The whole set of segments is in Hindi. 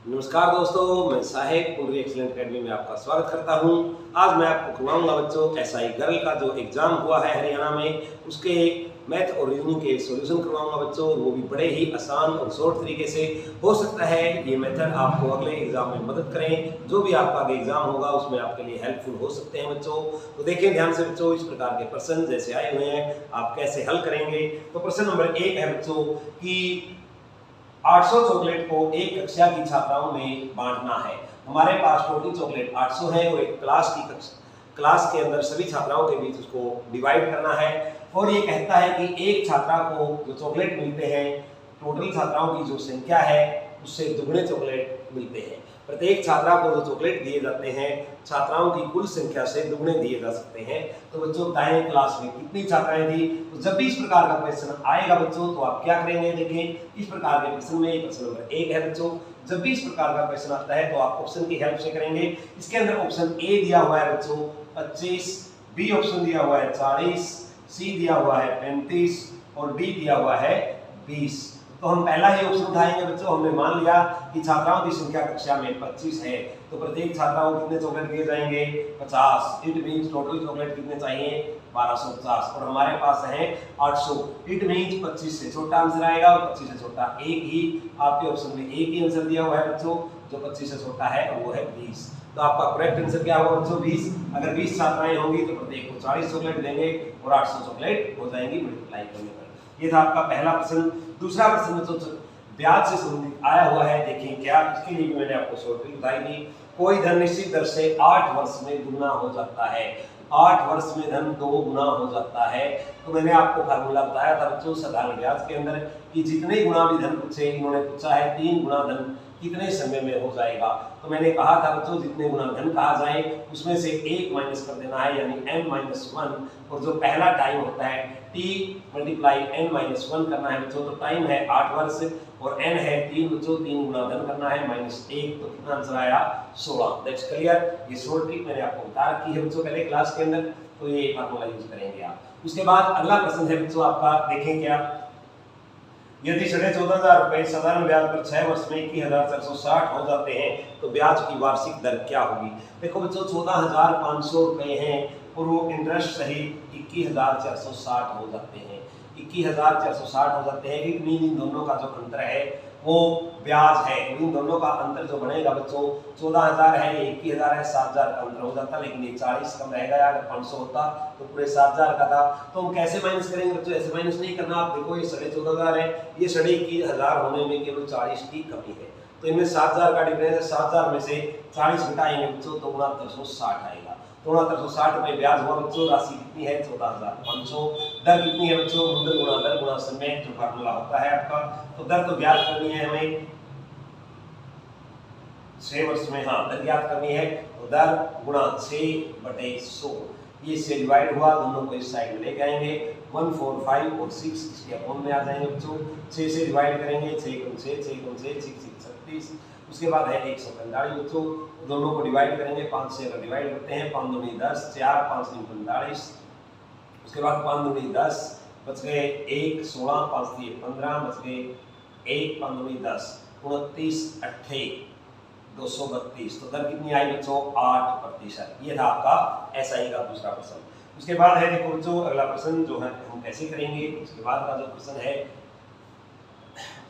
नमस्कार दोस्तों, मैं साहिब पुनरी एक्सीलेंट अकेडमी में आपका स्वागत करता हूं। आज मैं आपको करवाऊंगा बच्चों एसआई गर्ल का जो एग्जाम हुआ है हरियाणा में, उसके मैथ और रीजनिंग के सॉल्यूशन करवाऊंगा बच्चों। वो भी बड़े ही आसान और शॉर्ट तरीके से। हो सकता है ये मेथड आपको अगले एग्जाम में मदद करें। जो भी आपका आगे एग्जाम होगा उसमें आपके लिए हेल्पफुल हो सकते हैं बच्चों। तो देखिए ध्यान से बच्चों, इस प्रकार के प्रश्न जैसे आए हुए हैं आप कैसे हल करेंगे। तो प्रश्न नंबर 1 है बच्चों कि 800 चॉकलेट को एक कक्षा की छात्राओं में बांटना है। हमारे पास टोटल चॉकलेट 800 है और एक क्लास के अंदर सभी छात्राओं के बीच उसको डिवाइड करना है। और ये कहता है कि एक छात्रा को जो चॉकलेट मिलते हैं, टोटल छात्राओं की जो संख्या है उससे दुगने चॉकलेट मिलते हैं। प्रत्येक छात्रा को जो चॉकलेट दिए जाते हैं छात्राओं की कुल संख्या से दुगने दिए जा सकते हैं। तो बच्चों बताएं क्लास में कितनी छात्राएं थी। तो जब भी इस प्रकार का क्वेश्चन आएगा बच्चों तो आप क्या करेंगे। देखिए इस प्रकार के प्रश्न में प्रश्न नंबर 1 है बच्चों। जब भी इस प्रकार का क्वेश्चन आता है तो आप ऑप्शन की हेल्प से करेंगे। इसके अंदर ऑप्शन ए दिया हुआ है बच्चों 25, बी ऑप्शन दिया हुआ है 40, सी दिया हुआ है 35 और डी दिया हुआ है 20। तो हम पहला ही ऑप्शन उठाएंगे बच्चों। हमने मान लिया कि छात्राओं की संख्या कक्षा में 25 है, तो प्रत्येक छात्राओं को कितने चॉकलेट दिए जाएंगे 50। इट मींस टोटल चॉकलेट कितने चाहिए 1250 और हमारे पास है 800। इट मींस 25 से छोटा आंसर आएगा और 25 से छोटा एक ही। आपके ऑप्शन में एक ही आंसर दिया हुआ है बच्चों जो 25 से छोटा है और वो है 20। तो आपका करेक्ट आंसर क्या होगा बच्चों 20। अगर 20 छात्राएं होंगी तो प्रत्येक को 40 चॉकलेट देंगे और 800 चॉकलेट हो जाएंगी मल्टीप्लाई करने पर। ये था आपका पहला प्रश्न। दूसरा प्रश्न तो ब्याज से संबंधित आया हुआ है। देखिए क्या, इसके लिए भी मैंने आपको शॉर्ट ट्रिक बताई थी। कोई धन निश्चित दर से 8 वर्ष में दुगना हो जाता है। 8 वर्ष में धन 2 गुना हो जाता है। तो मैंने आपको फार्मूला बताया था बच्चों साधारण ब्याज के अंदर कि जितने गुना भी धन पूछे, इन्होंने पूछा है 3 गुना धन कितने समय में हो जाएगा। तो मैंने कहा था बच्चों जितने गुना धन कहा जाए उसमें से 1 माइनस कर देना है, यानी n-1। और जो पहला टाइम होता है t मल्टीप्लाई n-1 करना है बच्चों। तो टाइम है 8 वर्ष और n है 3 बच्चों। 3 गुना धन करना है -1, तो कितना आंसर आया 16। That's clear. ये शॉर्ट ट्रिक मैंने आपको बता रखी है बच्चों पहले क्लास के अंदर, तो ये फार्मूला यूज करेंगे आप। उसके बाद अगला प्रश्न है बच्चों आपका, देखें क्या, यदि 14,500 रुपए साधारण ब्याज पर 6 वर्ष में 21,460 हो जाते हैं तो ब्याज की वार्षिक दर क्या होगी। देखो बच्चों 14,500 रुपए हैं और वो इंटरेस्ट सहित 21,460 हो जाते हैं। 21,460 हो जाते हैं। इट मीन इन दोनों का जो अंतर है वो ब्याज है। इन दोनों का अंतर जो बनेगा बच्चों 14,000 है, ये 21,000 है, 7,000 का अंतर हो जाता, लेकिन ये 40 कम रहेगा। अगर 500 होता तो पूरे 7,000 का था। तो हम कैसे माइनस करेंगे बच्चों, ऐसे माइनस नहीं करना। आप देखो ये 14,500 है, ये 21,000 होने में केवल 40 की कमी है। तो इनमें 7,000 का डिफरेंस है। 7,000 में से 40 घटाएंगे बच्चों तो 6960 आएगा। 6960 रुपए ब्याज हुआ बच्चों। राशि कितनी है 14,500। दर कितनी है बच्चों, मुद्दत गुणा दर गुणा समय, जो फार्मूला होता है आपका। तो दर तो ज्ञात करनी है हमें 6 वर्ष में, हाँ दर ज्ञात करनी है। तो दर गुणा 6/100, ये इससे डिवाइड हुआ, दोनों को इस साइड में लेके आएंगे। 1, 4, 5 और 6 इसके अपॉन में आ जाएंगे बच्चों। 6 से डिवाइड करेंगे, 6 गुण 6, 6 गुण 6, 6 6 36। उसके बाद है 145 बच्चों। दोनों को डिवाइड करेंगे, 5 से अगर डिवाइड करते हैं 5 दूनी 10, 4 5 3 45। उसके बाद 5 दूनी 10, बच गए 1 16, 5 3 15, बच गए 1 5 दूनी 10, 29 28 232। तो दर कितनी आई बच्चों 8%। ये था आपका एसआई का दूसरा प्रश्न। उसके बाद है देखो बच्चों अगला प्रश्न जो है हम कैसे करेंगे। उसके बाद का जो प्रश्न है,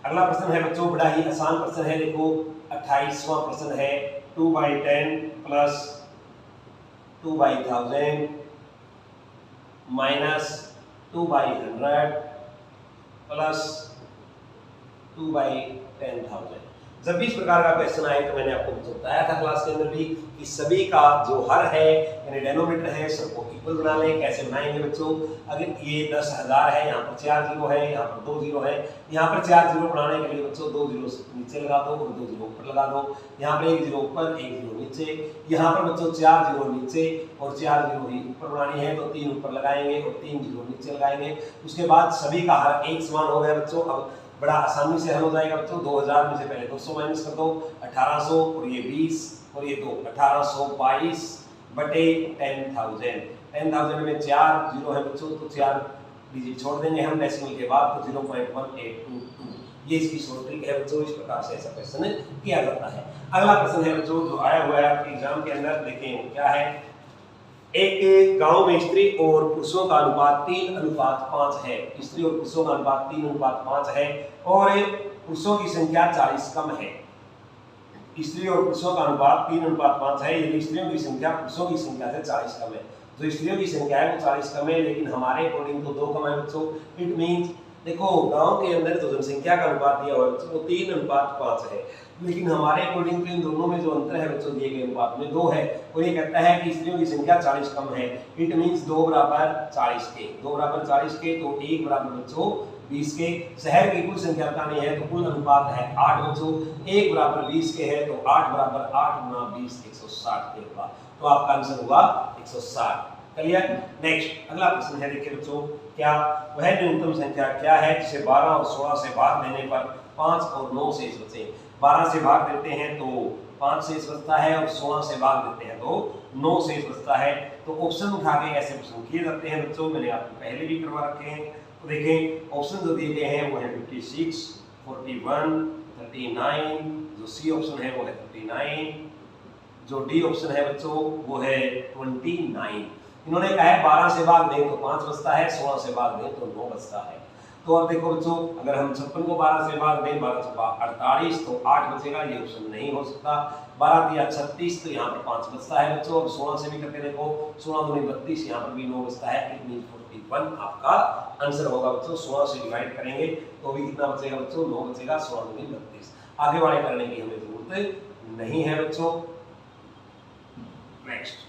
अगला प्रश्न है बच्चों बड़ा ही आसान प्रश्न है। देखो 28वां प्रश्न है 2/10 प्लस 2/1000 माइनस 2/100 प्लस 2/10,000। जब भी इस प्रकार का क्वेश्चन आए तो मैंने आपको बताया था क्लास के अंदर भी कि सभी का जो हर है यानी डेनोमिनेटर है सबको इक्वल बना लें। कैसे बनाएंगे बच्चों, अगर ये 10,000 है, यहाँ पर 4 जीरो है, यहाँ पर 2 जीरो है, यहाँ पर 4 जीरो बनाने के लिए बच्चों 2 जीरो नीचे लगा दो और 2 जीरो ऊपर लगा दो। यहाँ पर 1 जीरो ऊपर 1 जीरो नीचे, यहाँ पर बच्चों 4 जीरो नीचे और 4 जीरो ही ऊपर बनानी है तो 3 ऊपर लगाएंगे और 3 जीरो नीचे लगाएंगे। उसके बाद सभी का हर एक समान हो गया बच्चों। अब बड़ा आसानी से हल हो जाएगा बच्चों। 2000 में से पहले 200 माइनस कर दो, 1800 और ये 20 और ये 2, 1822 बटे 10,000। 10,000 में 4 जीरो है बच्चों, तो 4 डिजिट छोड़ देंगे हम डेसिमल के बाद, तो 0.1822। ये इसकी शॉर्ट ट्रिक है बच्चों। इस प्रकार से ऐसा क्वेश्चन किया जाता है। अगला प्रश्न है बच्चों जो आया हुआ है आपके एग्जाम के अंदर, देखें क्या है। एक गांव में स्त्री और पुरुषों का अनुपात 3:5 है। स्त्री और पुरुषों का अनुपात 3:5 है और पुरुषों की संख्या 40 कम है। स्त्री और पुरुषों का अनुपात 3:5 है, यदि स्त्रियों की संख्या पुरुषों की संख्या से 40 कम है। जो स्त्रियों की संख्या है वो 40 कम है, लेकिन हमारे अकॉर्डिंग तो 2 कम है बच्चों। इट मींस देखो गांव के अंदर जो जनसंख्या का अनुपात दिया हुआ है बच्चों वो 3:5 है, लेकिन हमारे अकॉर्डिंग तो इन दोनों में जो अंतर है बच्चों दिए गए अनुपात में 2 है। और ये कहता है कि स्त्रियों की संख्या 40 कम है। इट मींस 2 बराबर 40 के, 2 बराबर 40 के, तो 1 बराबर बच्चों 20 के। शहर की कुल संख्या बतानी है तो कुल अनुपात है 8 बच्चों। 1 बराबर 20 के है तो 8 बराबर 8 गुना 20 160 के होगा। तो आपका आंसर होगा 160। क्लियर। नेक्स्ट अगला प्रश्न है, देखिए बच्चों क्या वह न्यूनतम संख्या क्या है जिसे 12 और 16 से भाग देने पर 5 और 9 शेष बचे। 12 से भाग देते हैं तो 5 शेष बचता है और 16 से भाग देते हैं तो 9 शेष बचता है। तो ऑप्शन उठा के ऐसे प्रश्न किए जाते हैं बच्चों, मैंने आपको पहले भी करवा रखे हैं। तो देखें ऑप्शन जो दिए गए हैं वो है 56, 41, 39, जो सी ऑप्शन है वो है 39, जो डी ऑप्शन है बच्चों वो है 29। इन्होंने कहा है 12 से भाग दें तो 5 बचता है, 16 से भाग दें तो 9 बचता है। तो अब देखो बच्चों अगर हम 56 को 12 से भाग दें, 12 से 48 तो 8 बचेगा, ये ऑप्शन नहीं हो सकता। 12 दिया 36 तो यहाँ पर 5 बचता है बच्चों। और 16 से भी करके देखो, 16 दूनी 32, यहाँ पर भी 9 बचता है। इट मींस 41 आपका आंसर होगा बच्चों। 16 से डिवाइड करेंगे तो भी कितना बचेगा बच्चों, 9 बचेगा। 16 दूनी 32। आगे वाले करने की हमें जरूरत नहीं है बच्चों। नेक्स्ट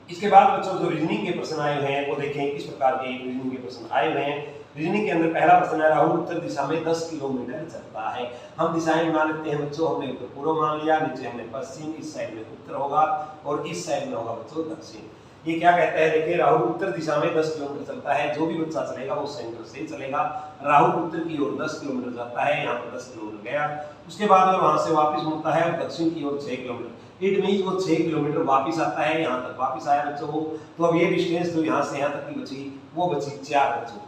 इसके बाद बच्चों जो रीजनिंग के प्रश्न आए हुए हैं वो देखें किस प्रकार के रीजनिंग के प्रश्न आए हुए हैं। रीजनिंग के अंदर पहला प्रश्न है, राहुल उत्तर दिशा में 10 किलोमीटर चलता है। हम दिशाएं बना लेते हैं बच्चों। हमने उत्तर पूर्व मान लिया, नीचे हमने पश्चिम, इस साइड में उत्तर होगा और इस साइड में होगा बच्चों दक्षिण। ये क्या कहता है, देखिए राहुल उत्तर दिशा में 10 किलोमीटर चलता है। जो भी बच्चा चलेगा वो सेंटर से चलेगा। राहुल उत्तर की ओर 10 किलोमीटर जाता है, यहाँ पर 10 किलोमीटर गया। उसके बाद में वहां से वापस मुड़ता है और दक्षिण की ओर 6 किलोमीटर। इट मींस वो 6 किलोमीटर वापस आता है, यहाँ तक वापस आया बच्चों। तो अब ये डिस्टेंस जो यहाँ से यहाँ तक की बची वो बची 4 बच्चों।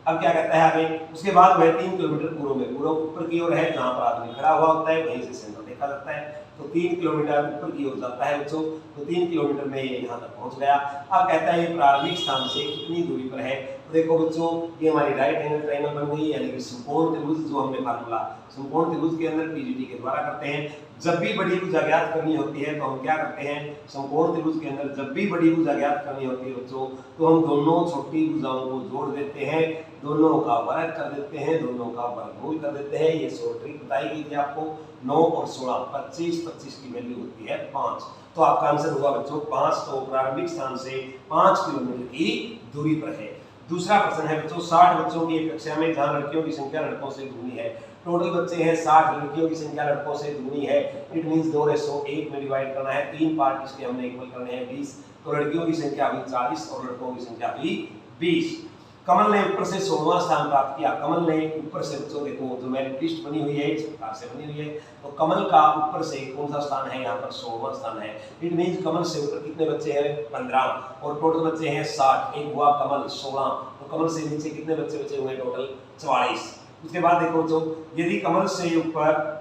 अब क्या कहता है आगे, उसके बाद वह 3 किलोमीटर पूर्व में, पूर्व ऊपर की ओर है जहाँ पर आदमी खड़ा हुआ होता है, वहीं से सेंटर देखा जाता है। तो 3 किलोमीटर ऊपर की ओर जाता है बच्चों। तो 3 किलोमीटर में ये यहाँ तक पहुँच गया। अब कहता है ये प्रारंभिक स्थान से कितनी दूरी पर है। तो देखो बच्चों ये हमारी राइट एंगल ट्रायंगल बन गई, यानी कि समकोण त्रिभुज जो हमने फार्मूला समकोण त्रिभुज के अंदर पीजीटी के द्वारा करते हैं। जब भी बड़ी भुजा ज्ञात करनी होती है तो हम क्या करते हैं, समकोण त्रिभुज के अंदर जब भी बड़ी भुजा ज्ञात करनी होती है बच्चों तो हम दोनों छोटी भुजाओं को जोड़ देते हैं, दोनों का वर्ग कर देते हैं, दोनों का वर्गमूल कर देते हैं। ये शॉर्ट ट्रिक बताई गई थी आपको। 9 और 16 25, 25 की वैल्यू होती है 5। तो आपका आंसर होगा बच्चों 5। तो प्रारंभिक स्थान से 5 किलोमीटर की दूरी पर है। दूसरा प्रश्न है बच्चों, 60 बच्चों की एक कक्षा में जहां लड़कियों की संख्या लड़कों से दुगनी है। टोटल बच्चे हैं 60, लड़कियों की संख्या लड़कों से दुगनी है। इट मींस 2:1 में डिवाइड करना है। 3 पार्ट इसके हमने इक्वल करने हैं 20। तो लड़कियों की संख्या भी 40 और लड़कों की संख्या भी 20। कमल ने ऊपर से 16वां स्थान प्राप्त किया। कमल ने ऊपर से बच्चों देखो जो मेरिट लिस्ट बनी हुई है इस प्रकार से बनी हुई है। तो कमल का ऊपर से कौन सा स्थान है, यहाँ पर 16वां स्थान है। इट मींस कमल से ऊपर कितने बच्चे हैं, 15 और टोटल बच्चे हैं 60। एक हुआ कमल 16, तो कमल से नीचे कितने बच्चे बचे हुए टोटल 44। उसके बाद देखो जो यदि कमल से ऊपर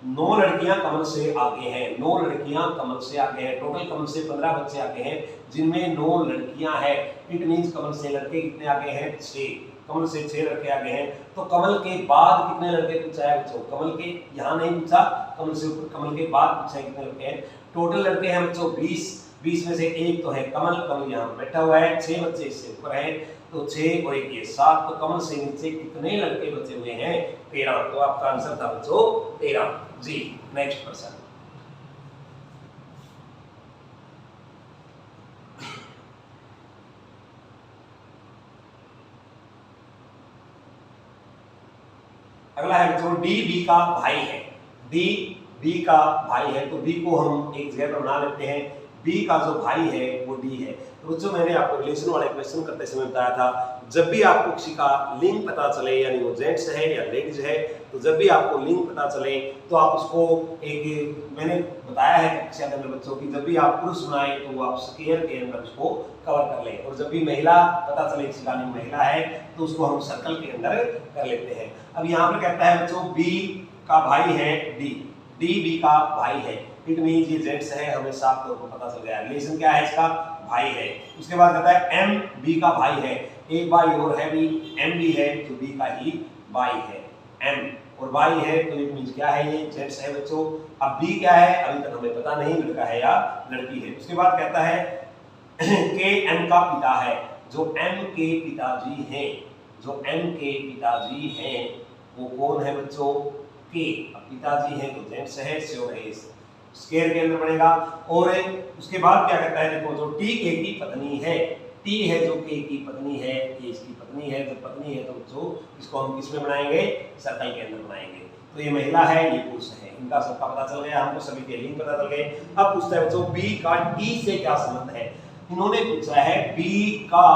9 लड़कियां कमल से आगे हैं, 9 लड़कियां कमल से आगे हैं, टोटल कमल से 15 बच्चे आगे हैं जिनमें 9 लड़कियां हैं। इट मींस कमल से लड़के कितने आगे हैं, 6। कमल से 6 लड़के आगे हैं। तो कमल के बाद कितने लड़के पूछा है बच्चों, कमल के यहाँ नहीं पूछा, कमल से ऊपर कमल के बाद पूछा है कितने लड़के हैं। टोटल लड़के हैं बच्चों 20। 20 में से एक तो है कमल, कमल यहाँ बैठा हुआ है। 6 बच्चे इससे ऊपर हैं तो 6 और 1 ये 7। तो कमल से नीचे कितने लड़के बचे हुए हैं, 13। तो आपका आंसर था बच्चों 13 जी। नेक्स्ट प्रश्न, अगला है बच्चों डी बी का भाई है। डी बी का भाई है तो बी को हम एक जगह पर बना लेते हैं। बी का जो भाई है वो डी है। तो बच्चों मैंने आपको रिलेशन वाले क्वेश्चन करते समय बताया था, जब भी आपको किसी का लिंग पता चले, यानी वो जेंट्स है या लेडीज है, तो जब भी आपको लिंग पता चले तो आप उसको मैंने बताया है कक्षा के अंदर बच्चों की, जब भी आप पुरुष बनाए तो आप स्क्वायर के अंदर उसको कवर कर लें, और जब भी महिला पता चले किसी का लिंग महिला है तो उसको हम सर्कल के अंदर कर लेते हैं। अब यहाँ पर कहता है बच्चों बी का भाई है डी, डी बी का भाई है, इट मींस ये जेंट्स है, हमें साफ तौर पर पता चल गया रिलेशन क्या है इसका, भाई है। उसके बाद कहता है एम बी का भाई है, एक भाई और है भी, एम भी है तो बी का ही भाई है, एम और भाई है तो इट मींस क्या है, ये जेंट्स है बच्चों। अब बी क्या है अभी तक हमें पता नहीं, लड़का है या लड़की है। उसके बाद कहता है के एम का पिता है, जो एम के पिताजी हैं, जो एम के पिताजी हैं वो कौन है बच्चों, के। अब पिताजी हैं तो जेंट्स है, श्योर है, स्क्वायर के अंदर बनेगा। और उसके बाद क्या कहता है, देखो जो टी के की पत्नी है, टी है जो के की पत्नी है, ये इसकी पत्नी है, जब पत्नी है तो जो इसको हम किस में बनाएंगे, सर्कल के अंदर बनाएंगे। तो ये महिला है, ये पुरुष है, इनका सबका पता चल गया, हमको सभी के लिंग पता चल गए। अब पूछता है बच्चों बी का टी से क्या संबंध है। इन्होंने पूछा है बी का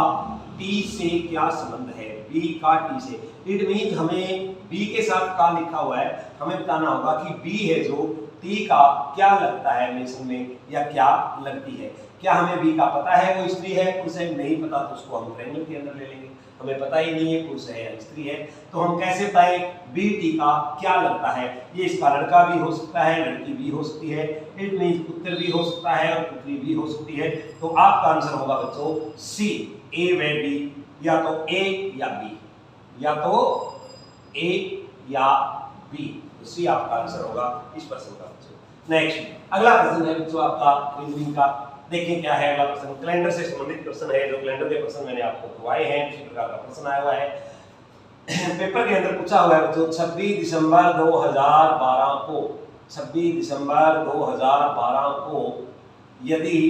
टी से क्या संबंध है, बी का टी से। इट मीन हमें बी के साथ का लिखा हुआ है, हमें बताना होगा कि बी है जो टी का क्या लगता है रिलेशन में, या क्या लगती है। क्या हमें बी का पता है वो स्त्री है, पुरुष है, नहीं पता तो उसको हम ट्रायंगल के अंदर ले लेंगे। हमें पता ही नहीं है पुरुष है या स्त्री है, तो हम कैसे बताएं बी टी का क्या लगता है। ये इसका लड़का भी हो सकता है, लड़की भी हो सकती है, इट मींस पुत्र भी हो सकता है और पुत्री भी हो सकती है। तो आपका आंसर होगा बच्चों सी, ए व बी, या तो ए या बी, या तो ए या बी, तो सी आपका आंसर होगा इस प्रश्न का बच्चों। नेक्स्ट अगला प्रश्न है बच्चों आपका रीजनिंग का, देखें क्या है अगला प्रश्न। कैलेंडर से संबंधित प्रश्न है, जो कैलेंडर के प्रश्न मैंने आपको करवाए हैं, उसी प्रकार का प्रश्न आया हुआ है। पेपर के अंदर पूछा हुआ है बच्चों 26 दिसंबर 2012 को, 26 दिसंबर 2012 को यदि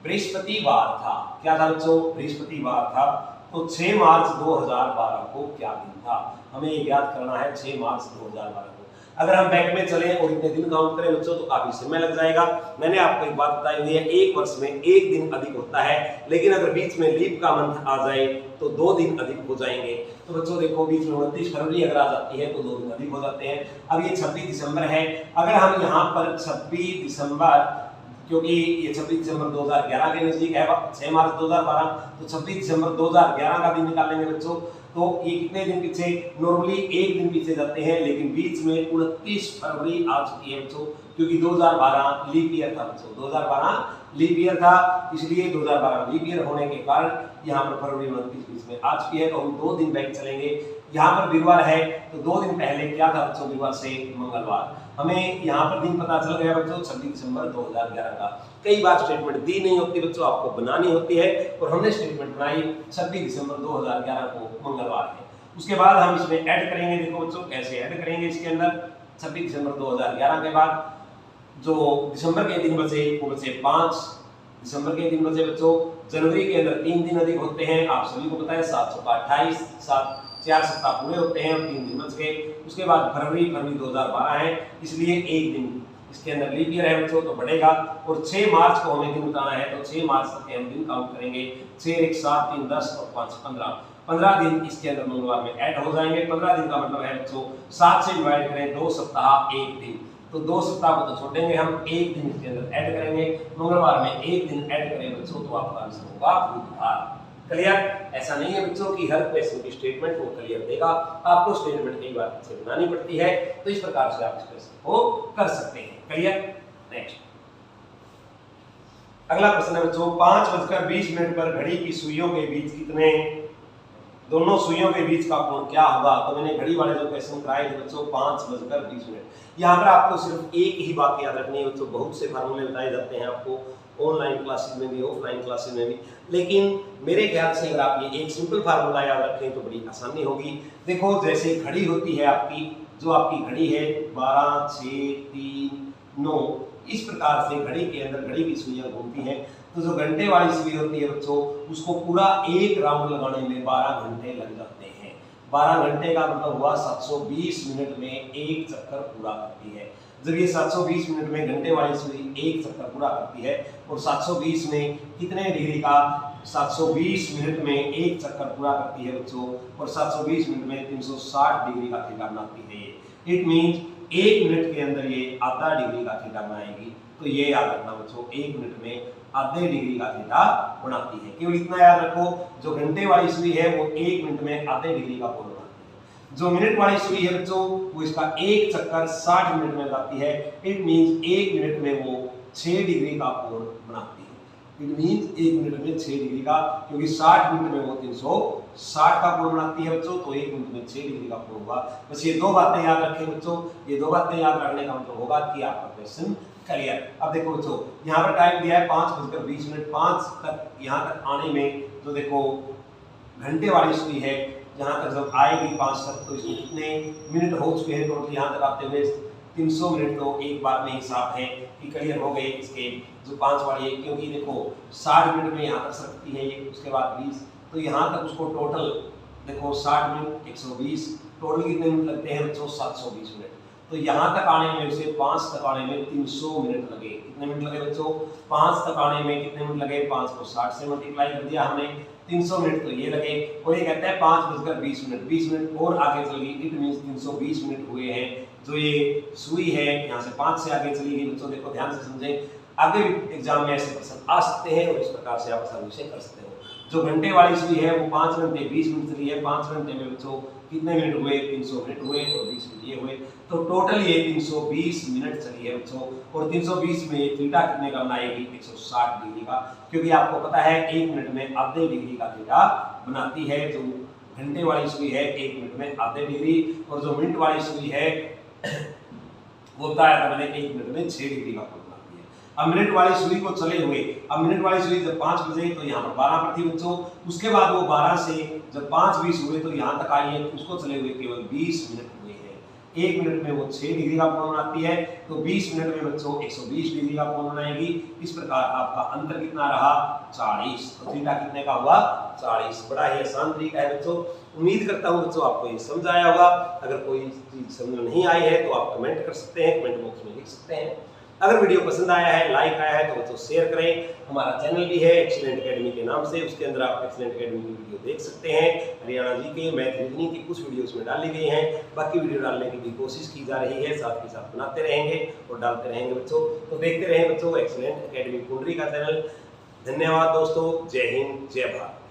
बृहस्पतिवार था, क्या था बच्चों, बृहस्पतिवार था, तो 6 मार्च 2012 को क्या दिन था। हमें ये याद करना है 6 मार्च 2012 को। अगर हम बैक में चले और इतने दिन काउंट करें बच्चों तो काफी समय लग जाएगा। मैंने आपको एक बात बताई हुई है, एक वर्ष में एक दिन अधिक होता है, लेकिन अगर बीच में लीप का मंथ आ जाए तो 2 दिन अधिक हो जाएंगे। तो बच्चों देखो बीच में 29 फरवरी अगर आ जाती है तो 2 दिन अधिक हो जाते हैं। अब ये 26 दिसंबर है, अगर हम यहाँ पर 26 दिसंबर, क्योंकि ये 26 दिसंबर 2011 के नजदीक है, 6 मार्च 2012, तो 26 दिसंबर 2011 का दिन निकालेंगे बच्चों, तो ये कितने दिन पीछे, नॉर्मली एक दिन पीछे जाते हैं, लेकिन बीच में 29 फरवरी आ चुकी है बच्चों, क्योंकि 2012 लीप ईयर था बच्चों, 2012 लीप ईयर था, इसलिए 2012 लीप ईयर होने के कारण यहाँ पर फरवरी 29 बीच में आ चुकी है। तो हम 2 दिन बैक चलेंगे, यहाँ पर वीरवार है तो 2 दिन पहले क्या था बच्चों, वीरवार से मंगलवार। हमें यहाँ पर दिन पता चल गया बच्चों 26 दिसंबर 2011 का। कई बार स्टेटमेंट दी नहीं होती बच्चों, आपको बनानी होती है, और हमने स्टेटमेंट बनाई 26 दिसंबर 2011 को मंगलवार है। उसके बाद हम इसमें ऐड करेंगे, देखो बच्चों कैसे ऐड करेंगे इसके अंदर। 26 दिसंबर 2011 के बाद जो दिसंबर के दिन बचे वो बचे 5 दिसंबर के दिन बचे बच्चों। जनवरी के अंदर 3 दिन अधिक होते हैं, आप सभी को पता है, 7 चौका 28, 4 सप्ताह पूरे होते हैं, 3 दिन बच गए। उसके बाद फरवरी 2012 है, इसलिए एक दिन इसके अंदर लीप ईयर है बच्चों तो बढ़ेगा। और 6 मार्च को हमें दिन बताना है, तो 6 मार्च तक हम दिन काउंट करेंगे। 6 1 7 3 10 और 5 15 दिन इसके अंदर मंगलवार में ऐड हो जाएंगे। 15 दिन का मतलब है बच्चों 7 से डिवाइड करें 2 सप्ताह 1 दिन, तो 2 सप्ताह को तो छोड़ेंगे हम, एक दिन इसके अंदर ऐड करेंगे। मंगलवार में एक दिन ऐड करें बच्चों तो आपका आंसर होगा बुधवार। क्लियर? ऐसा नहीं है बच्चों कि हर क्वेश्चन की स्टेटमेंट को क्लियर देगा, आपको स्टेटमेंट कई बार से बनानी पड़ती है, तो इस प्रकार से आप इस क्वेश्चन को कर सकते हैं। क्लियर? नेक्स्ट अगला प्रश्न है बच्चों 5:20 पर घड़ी की सुइयों के बीच कितने, दोनों सुइयों के बीच का कोण क्या होगा। तो मैंने घड़ी वाले जो क्वेश्चन कराए थे बच्चों 5:20। यहाँ पर आपको सिर्फ एक ही बात याद रखनी है बच्चों, बहुत से फार्मूले बताए जाते हैं आपको ऑनलाइन क्लासेस में भी, ऑफलाइन क्लासेस में भी, लेकिन मेरे ख्याल से अगर आप ये एक सिंपल फार्मूला याद रखें तो बड़ी आसानी होगी। देखो जैसे घड़ी होती है आपकी, जो आपकी घड़ी है 12 6 3 9, इस प्रकार से घड़ी के अंदर घड़ी की सुइयां घूमती हैं। तो जो घंटे वाली सुई होती है बच्चों, उसको पूरा एक राउंड लगाने में 12 घंटे लग जाते हैं। 12 घंटे का मतलब हुआ 720 मिनट में एक चक्कर पूरा करती है। जब ये 720 मिनट में घंटे वाली सुई एक चक्कर पूरा करती है और 720 में कितने डिग्री का 720 मिनट में एक चक्कर पूरा करती है बच्चों, और 720 मिनट में 360 डिग्री का थीटा बनाती है ये। इट मींस 1 मिनट के अंदर ये आधा डिग्री का थीटा बनाएगी। तो ये याद रखना बच्चों, 1 मिनट में आधे डिग्री का थीटा बनाती है। केवल इतना याद रखो, जो घंटे वाली सुई है वो 1 मिनट में आधे डिग्री का कोण बनाती है। जो मिनट वाली सुई है बच्चों वो इसका एक चक्कर 60 मिनट में लगाती है। इट मींस 1 मिनट में वो 6 डिग्री का कोण बनाती है। इट मींस 1 मिनट में 6 डिग्री का, क्योंकि 60 मिनट में वो 360 का कोण बनाती है बच्चों, तो 1 मिनट में 6 डिग्री का कोण होगा। बस ये दो बातें याद रखें बच्चों, ये दो बातें याद रखने का मतलब होगा कि आपका क्वेश्चन क्लियर। अब देखो बच्चों, यहाँ पर टाइम दिया है 5:20, 5 तक यहाँ तक आने में जो देखो घंटे वाली सुई है, यहाँ तक जब आएगी 5 तक तो इसमें कितने मिनट हो चुके हैं टोटल यहाँ तक आते हुए 300 मिनट। तो एक बार में हिसाब है कि क्लियर हो गए इसके जो 5 वाली है, क्योंकि देखो 60 मिनट में यहाँ तक सकती है ये, उसके बाद 20, तो यहाँ तक उसको टोटल देखो 60 मिनट 120, टोटल कितने मिनट लगते हैं बच्चों 720 मिनट। तो यहाँ तक आने में उसे 5 तक आने में 300 मिनट लगे। कितने मिनट लगे बच्चों 5 तक आने में, कितने मिनट लगे 5 को 60 से मल्टीप्लाई कर दिया हमने, 300 मिनट तो ये लगे। और ये कहता है 5:20 मिनट, 20 मिनट और आगे चल गई, इट मींस 320 मिनट हुए हैं। जो ये सुई है यहाँ से 5 से आगे चली गई बच्चों, देखो ध्यान से समझें, आगे भी एग्जाम में ऐसे प्रश्न आ सकते हैं और इस प्रकार से आप आसानी से कर सकते हो। जो घंटे वाली सुई है वो 5 घंटे 20 मिनट चली है, 5 घंटे में बच्चों कितने मिनट हुए 300 मिनट हुए और 20 मिनट ये हुए, तो टोटल ये 320 मिनट चली है बच्चों। और 320 में थीटा कितने का बनाएगी 160 डिग्री का, क्योंकि आपको पता है 1 मिनट में आधे डिग्री का थीटा बनाती है। जो घंटे वाली सुई है 1 मिनट में आधे डिग्री, और जो मिनट वाली सुई है वो बताया था मैंने 1 मिनट में 6 डिग्री का कोण बनाती है। अब मिनट वाली सुई को चले हुए, अब मिनट वाली सुई जब 5 बजे तो यहाँ पर 12 पर थी बच्चों, उसके बाद वो 12 से जब 5:20 हुए तो यहाँ तक आई है, उसको चले हुए केवल 20 मिनट हुए हैं। 1 मिनट में वो 6 डिग्री का कोण बनाती है, तो 20 मिनट में बच्चों 120 डिग्री का कोण बनाएगी। इस प्रकार आपका अंतर कितना रहा 40, तो थीटा कितने का हुआ 40। बड़ा ही आसान तरीका है बच्चों। उम्मीद करता हूँ बच्चों आपको ये समझ आया होगा। अगर कोई चीज समझ में नहीं आई है तो आप कमेंट कर सकते हैं, कमेंट बॉक्स में लिख सकते हैं। अगर वीडियो पसंद आया है, लाइक आया है तो बच्चों शेयर करें। हमारा चैनल भी है एक्सीलेंट एकेडमी के नाम से, उसके अंदर आप एक्सीलेंट एकेडमी की वीडियो देख सकते हैं। हरियाणा जी के मैथ रीजनिंग की कुछ वीडियो उसमें डाली गई हैं, बाकी वीडियो डालने की भी कोशिश की जा रही है, साथ ही साथ बनाते रहेंगे और डालते रहेंगे बच्चों। तो देखते रहें बच्चों एक्सीलेंट एकेडमी कुंडरी का चैनल। धन्यवाद दोस्तों, जय हिंद जय भारत।